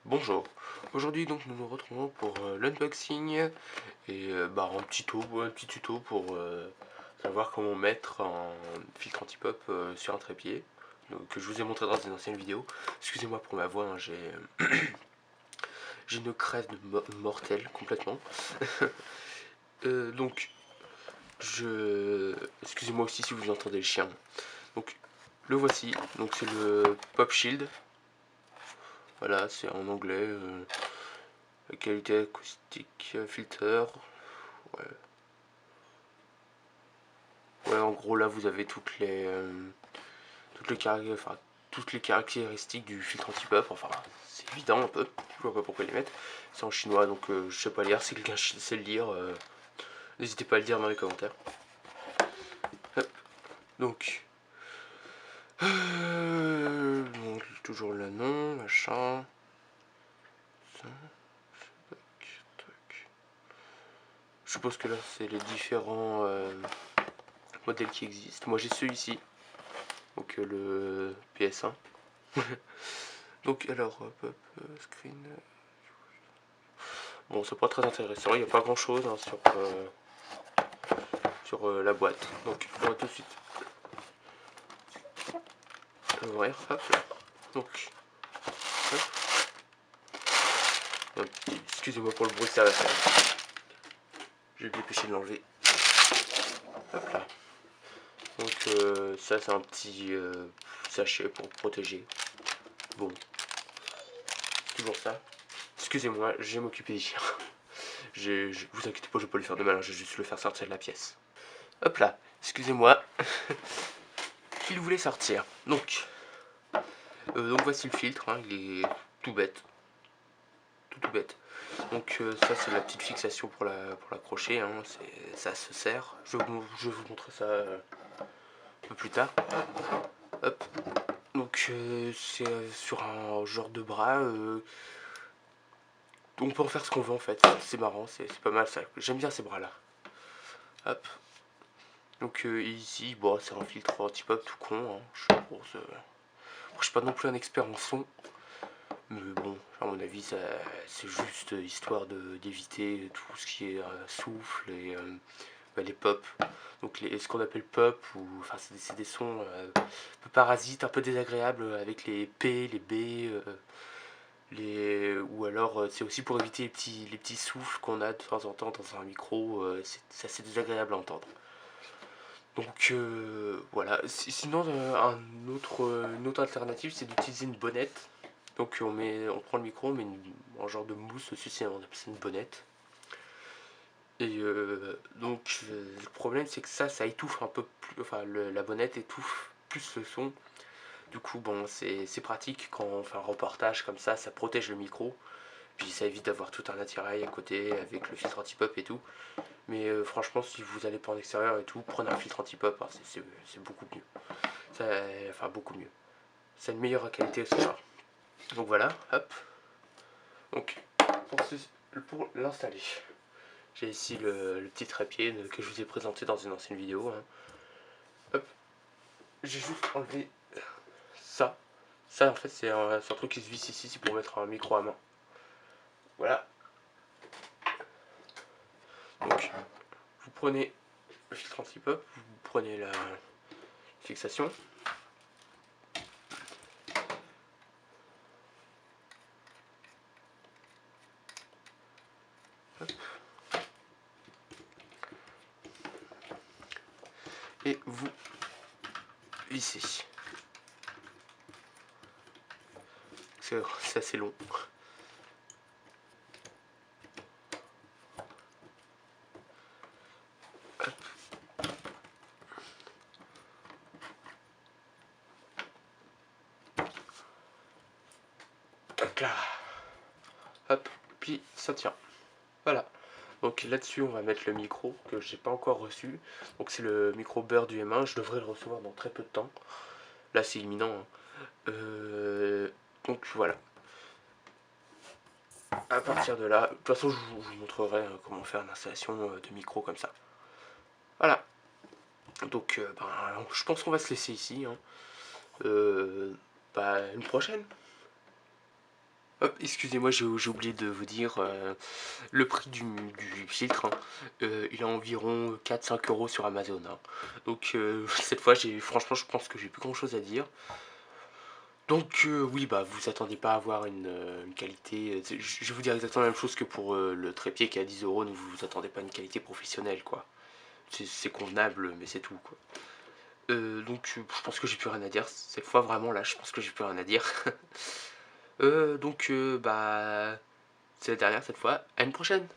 Bonjour, aujourd'hui donc nous nous retrouvons pour l'unboxing et un petit tuto pour savoir comment mettre un filtre anti-pop sur un trépied que je vous ai montré dans une ancienne vidéo. Excusez-moi pour ma voix, hein, j'ai une crève mortelle complètement. Donc excusez-moi aussi si vous entendez le chien. Donc le voici, donc c'est le Pop Shield. Voilà, c'est en anglais. La qualité acoustique, filter. Ouais. Ouais, en gros là vous avez toutes les caractéristiques du filtre anti-pop. Enfin, c'est évident un peu. Je vois pas pourquoi les mettre. C'est en chinois donc je sais pas lire. Si quelqu'un sait le lire, n'hésitez pas à le dire dans les commentaires. Hop. Donc, toujours le nom, machin. Ça, je suppose que là c'est les différents modèles qui existent. Moi j'ai celui-ci, donc le PS1. Donc alors, screen. Bon, c'est pas très intéressant, il n'y a pas grand chose hein, sur la boîte. Donc on va tout de suite l'ouvrir. Hop là. Donc, excusez-moi pour le bruit, ça va faire. Je vais me dépêcher de l'enlever. Hop là. Donc ça c'est un petit sachet pour protéger. Bon, toujours ça. Excusez-moi, je vais m'occuper des chiens. Vous inquiétez pas, je vais pas lui faire de mal, hein, je vais juste le faire sortir de la pièce. Hop là, excusez-moi. Il voulait sortir. Donc voici le filtre, hein, il est tout bête. Tout bête. Donc ça c'est la petite fixation pour l'accrocher, hein, ça se serre. Je vais vous montrer ça un peu plus tard. Hop. Donc c'est sur un genre de bras. On peut en faire ce qu'on veut en fait. C'est marrant, c'est pas mal ça. J'aime bien ces bras là. Hop. Donc ici, bon, c'est un filtre anti-pop tout con. Hein. Je suis pas non plus un expert en son. Mais bon, à mon avis, c'est juste histoire d'éviter tout ce qui est souffle et les pop. Donc ce qu'on appelle pop, enfin c'est des sons un peu parasites, un peu désagréables avec les P, les B, ou alors c'est aussi pour éviter les petits souffles qu'on a de temps en temps dans un micro. C'est assez désagréable à entendre. Donc voilà. Sinon, une autre alternative, c'est d'utiliser une bonnette. Donc on prend le micro, on met un genre de mousse aussi, on appelle ça une bonnette. Et le problème c'est que ça étouffe un peu plus, enfin la bonnette étouffe plus le son. Du coup bon c'est pratique quand on fait un reportage comme ça protège le micro. Puis ça évite d'avoir tout un attirail à côté avec le filtre anti-pop et tout. Mais franchement si vous allez pas en extérieur et tout, prenez un filtre anti-pop, hein, c'est beaucoup mieux. Enfin beaucoup mieux. C'est une meilleure qualité ce soir. Donc voilà, hop. Donc pour l'installer, j'ai ici le petit trépied que je vous ai présenté dans une ancienne vidéo. Hein. Hop, j'ai juste enlevé ça. Ça en fait c'est un truc qui se visse ici, c'est pour mettre un micro à main. Voilà. Donc vous prenez le filtre anti-pop, vous prenez la fixation. Hop. Et vous vissez. C'est assez long. Hop. Hop là. Hop, puis ça tient. Voilà. Donc là-dessus, on va mettre le micro que j'ai pas encore reçu. Donc c'est le micro Beurre du M1. Je devrais le recevoir dans très peu de temps. Là, c'est imminent. Hein. Donc voilà. À partir de là, de toute façon, je vous montrerai comment faire une installation de micro comme ça. Voilà. Donc, je pense qu'on va se laisser ici. Hein. Une prochaine. Hop, excusez-moi, j'ai oublié de vous dire le prix du filtre, hein. Il est environ 4-5 € sur Amazon, hein. Donc cette fois, franchement, je pense que j'ai plus grand-chose à dire. Donc oui, bah vous attendez pas à avoir une qualité. Je vais vous dire exactement la même chose que pour le trépied qui est à 10 €. Ne vous attendez pas à une qualité professionnelle, quoi. C'est convenable, mais c'est tout, quoi. Donc je pense que j'ai plus rien à dire. Cette fois, vraiment, là, je pense que j'ai plus rien à dire. Donc bah c'est la dernière cette fois. À une prochaine.